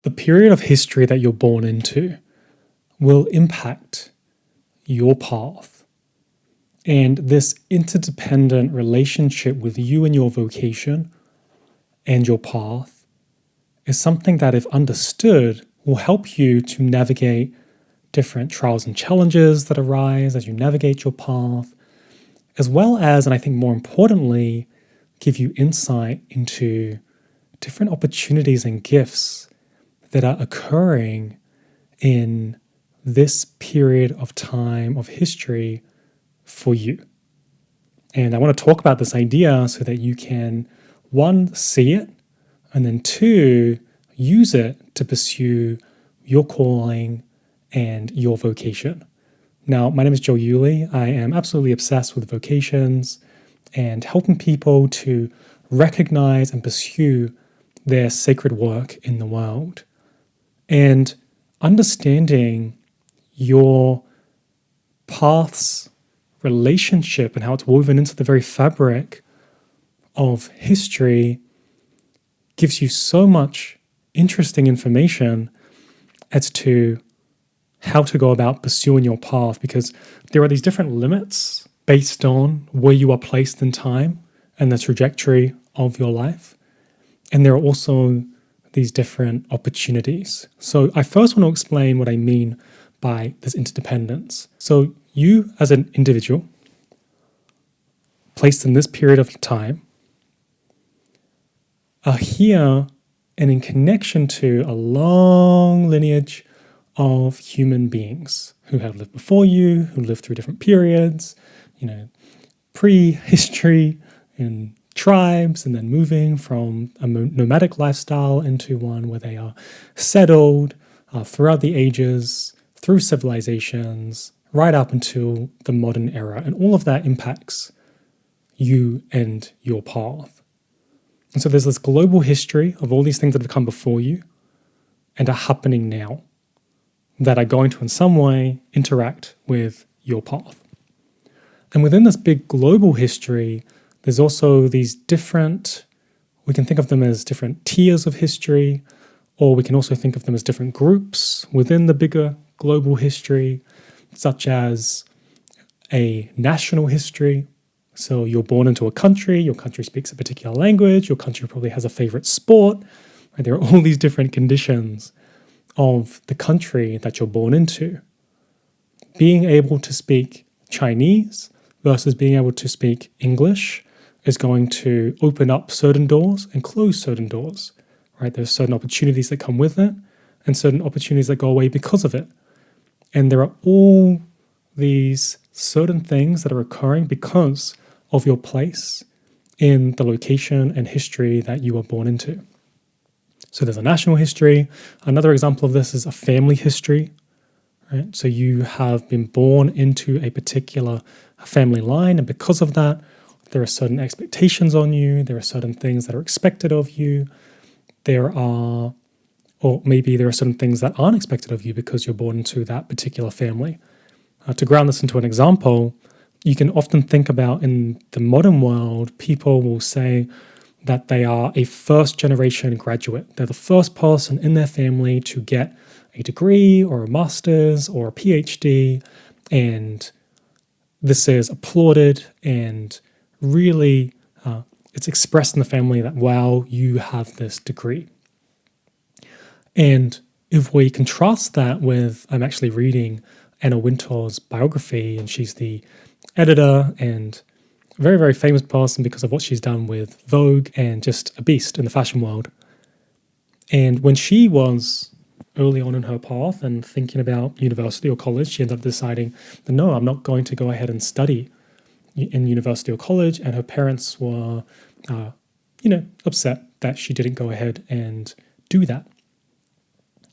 The period of history that you're born into will impact your path. And this interdependent relationship with you and your vocation and your path is something that, if understood, will help you to navigate different trials and challenges that arise as you navigate your path, as well as, and I think more importantly, give you insight into different opportunities and gifts that are occurring in this period of time of history for you. And I want to talk about this idea so that you can, one, see it, and then two, use it to pursue your calling and your vocation. Now, my name is Joe Yulee. I am absolutely obsessed with vocations and helping people to recognize and pursue their sacred work in the world. And understanding your path's relationship and how it's woven into the very fabric of history gives you so much interesting information as to how to go about pursuing your path, because there are these different limits based on where you are placed in time and the trajectory of your life. And there are also these different opportunities. So I first want to explain what I mean by this interdependence. So you as an individual placed in this period of time are here and in connection to a long lineage of human beings who have lived before you, who lived through different periods, pre-history in tribes, and then moving from a nomadic lifestyle into one where they are settled throughout the ages, through civilizations, right up until the modern era. And all of that impacts you and your path. And so there's this global history of all these things that have come before you and are happening now that are going to in some way interact with your path. And within this big global history, there's also these different, we can think of them as different tiers of history, or we can also think of them as different groups within the bigger global history, such as a national history. So you're born into a country, your country speaks a particular language, your country probably has a favorite sport, right? There are all these different conditions of the country that you're born into. Being able to speak Chinese versus being able to speak English is going to open up certain doors and close certain doors, right? There's certain opportunities that come with it and certain opportunities that go away because of it. And there are all these certain things that are occurring because of your place in the location and history that you were born into. So there's a national history. Another example of this is a family history, right? So you have been born into a particular family line, and because of that, there are certain expectations on you. There are certain things that are expected of you. Or maybe there are certain things that aren't expected of you because you're born into that particular family. To ground this into an example, you can often think about in the modern world, people will say that they are a first-generation graduate. They're the first person in their family to get a degree or a master's or a PhD, and this is applauded and really it's expressed in the family that, wow, you have this degree. And if we contrast that with, I'm actually reading Anna Wintour's biography, and she's the editor and very, very famous person because of what she's done with Vogue and just a beast in the fashion world. And when she was early on in her path and thinking about university or college, she ended up deciding that, no, I'm not going to go ahead and study in university or college. And her parents were, upset that she didn't go ahead and do that.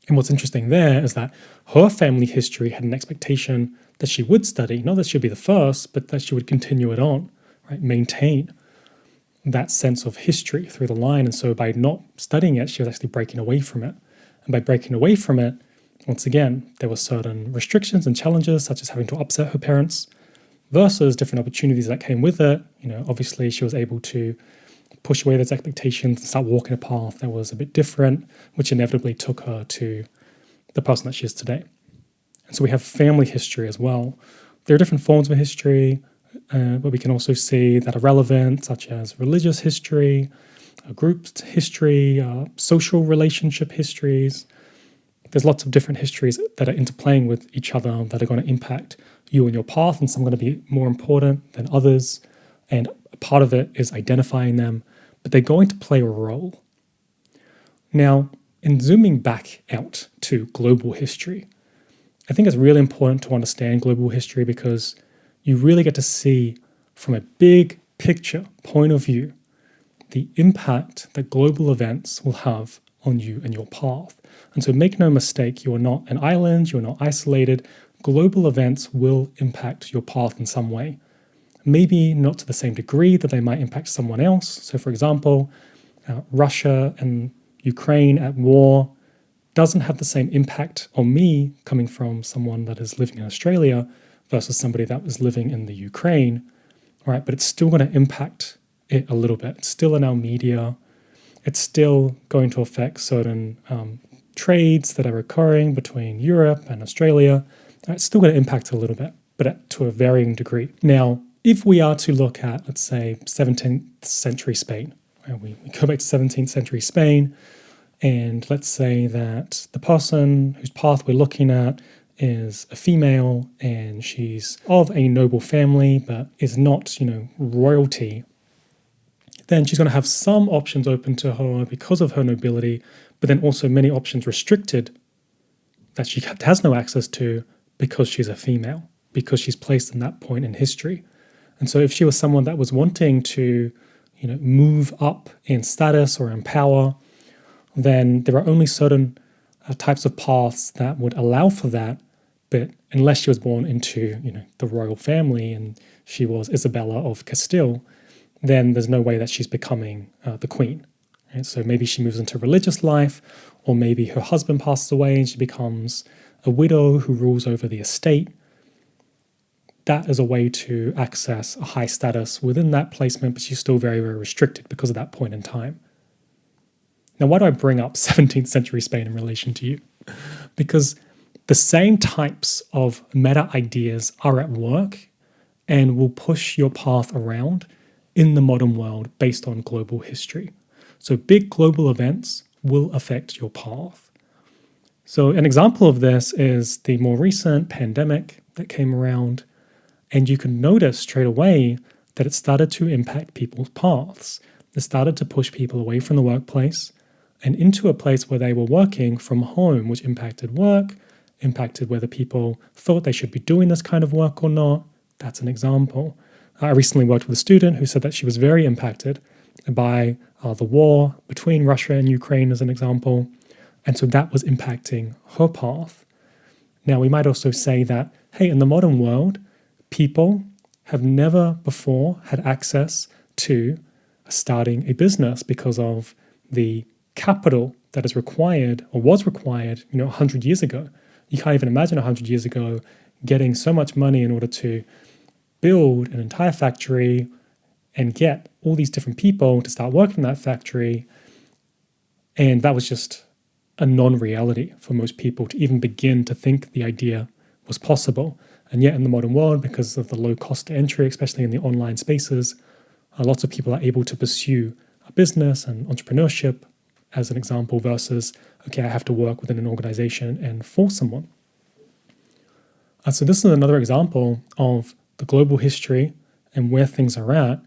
And what's interesting there is that her family history had an expectation that she would study, not that she'd be the first, but that she would continue it on, right? Maintain that sense of history through the line. And so by not studying it, she was actually breaking away from it. And by breaking away from it, once again, there were certain restrictions and challenges, such as having to upset her parents, versus different opportunities that came with it. Obviously she was able to push away those expectations and start walking a path that was a bit different, which inevitably took her to the person that she is today. And so we have family history as well. There are different forms of history, but we can also see that are relevant, such as religious history, group history, social relationship histories. There's lots of different histories that are interplaying with each other that are going to impact you and your path, and some are going to be more important than others. And part of it is identifying them, but they're going to play a role. Now, in zooming back out to global history, I think it's really important to understand global history because you really get to see from a big picture point of view the impact that global events will have on you and your path. And so make no mistake, you are not an island, you are not isolated. Global events will impact your path in some way. Maybe not to the same degree that they might impact someone else. So for example, Russia and Ukraine at war doesn't have the same impact on me coming from someone that is living in Australia versus somebody that was living in the Ukraine, right? But it's still going to impact it a little bit. It's still in our media. It's still going to affect certain trades that are occurring between Europe and Australia. It's still going to impact a little bit, but to a varying degree. Now, if we are to look at, let's say, 17th century Spain, we go back to 17th century Spain, and let's say that the person whose path we're looking at is a female and she's of a noble family but is not, royalty, then she's going to have some options open to her because of her nobility, but then also many options restricted that she has no access to because she's a female, because she's placed in that point in history. And so if she was someone that was wanting to, move up in status or in power, then there are only certain types of paths that would allow for that. But unless she was born into, the royal family and she was Isabella of Castile, then there's no way that she's becoming the queen. Right? So maybe she moves into religious life, or maybe her husband passes away and she becomes a widow who rules over the estate. That is a way to access a high status within that placement, but she's still very, very restricted because of that point in time. Now, why do I bring up 17th century Spain in relation to you? Because the same types of meta ideas are at work and will push your path around in the modern world based on global history. So big global events will affect your path. So an example of this is the more recent pandemic that came around, and you can notice straight away that it started to impact people's paths. It started to push people away from the workplace and into a place where they were working from home, which impacted work, impacted whether people thought they should be doing this kind of work or not. That's an example. I recently worked with a student who said that she was very impacted by the war between Russia and Ukraine, as an example. And so that was impacting her path. Now, we might also say that, hey, in the modern world, people have never before had access to starting a business because of the capital that is required or was required, 100 years ago. You can't even imagine 100 years ago getting so much money in order to build an entire factory and get all these different people to start working in that factory. And that was just a non-reality for most people to even begin to think the idea was possible. And yet in the modern world, because of the low cost to entry, especially in the online spaces, lots of people are able to pursue a business and entrepreneurship as an example versus, okay, I have to work within an organization and for someone. So this is another example of the global history and where things are at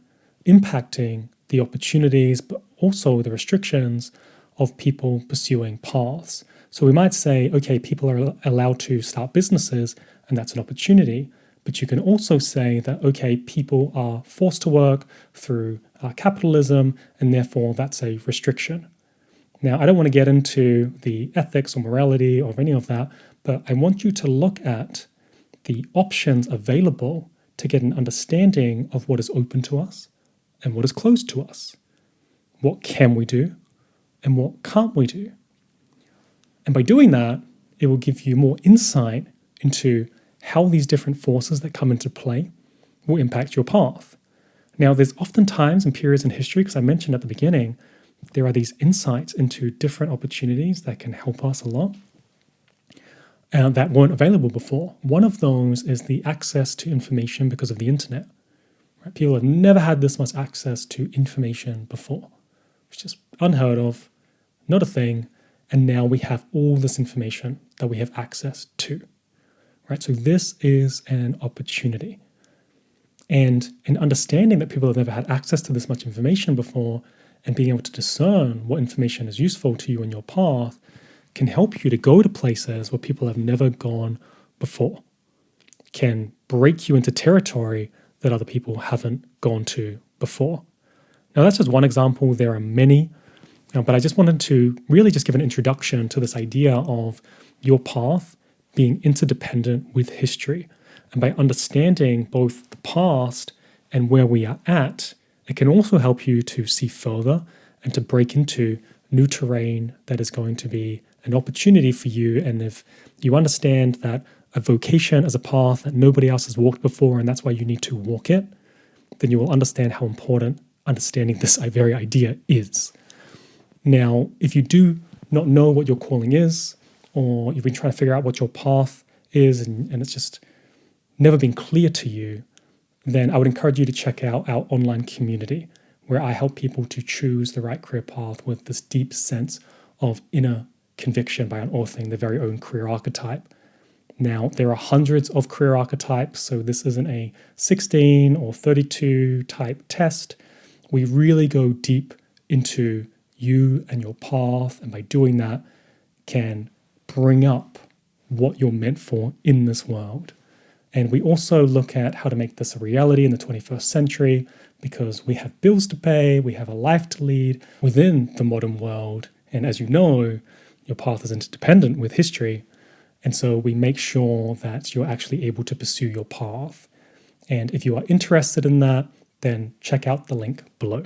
impacting the opportunities, but also the restrictions of people pursuing paths. So we might say, okay, people are allowed to start businesses, and that's an opportunity. But you can also say that, okay, people are forced to work through capitalism, and therefore that's a restriction. Now, I don't want to get into the ethics or morality of any of that, but I want you to look at the options available to get an understanding of what is open to us and what is closed to us. What can we do and what can't we do? And by doing that, it will give you more insight into how these different forces that come into play will impact your path. Now, there's oftentimes in periods in history, because I mentioned at the beginning, there are these insights into different opportunities that can help us a lot that weren't available before. One of those is the access to information because of the internet. Right? People have never had this much access to information before. It's just unheard of, not a thing, and now we have all this information that we have access to. Right? So this is an opportunity. And in understanding that people have never had access to this much information before and being able to discern what information is useful to you on your path can help you to go to places where people have never gone before, can break you into territory that other people haven't gone to before. Now, that's just one example. There are many, but I just wanted to really just give an introduction to this idea of your path being interdependent with history. And by understanding both the past and where we are at, it can also help you to see further and to break into new terrain that is going to be an opportunity for you. And if you understand that a vocation is a path that nobody else has walked before, and that's why you need to walk it, then you will understand how important understanding this very idea is. Now, if you do not know what your calling is, or you've been trying to figure out what your path is, and it's just never been clear to you, then I would encourage you to check out our online community, where I help people to choose the right career path with this deep sense of inner conviction by unearthing their very own career archetype. Now, there are hundreds of career archetypes, so this isn't a 16 or 32 type test. We really go deep into you and your path, and by doing that, can bring up what you're meant for in this world. And we also look at how to make this a reality in the 21st century, because we have bills to pay, we have a life to lead within the modern world. And as you know, your path is interdependent with history. And so we make sure that you're actually able to pursue your path. And if you are interested in that, then check out the link below.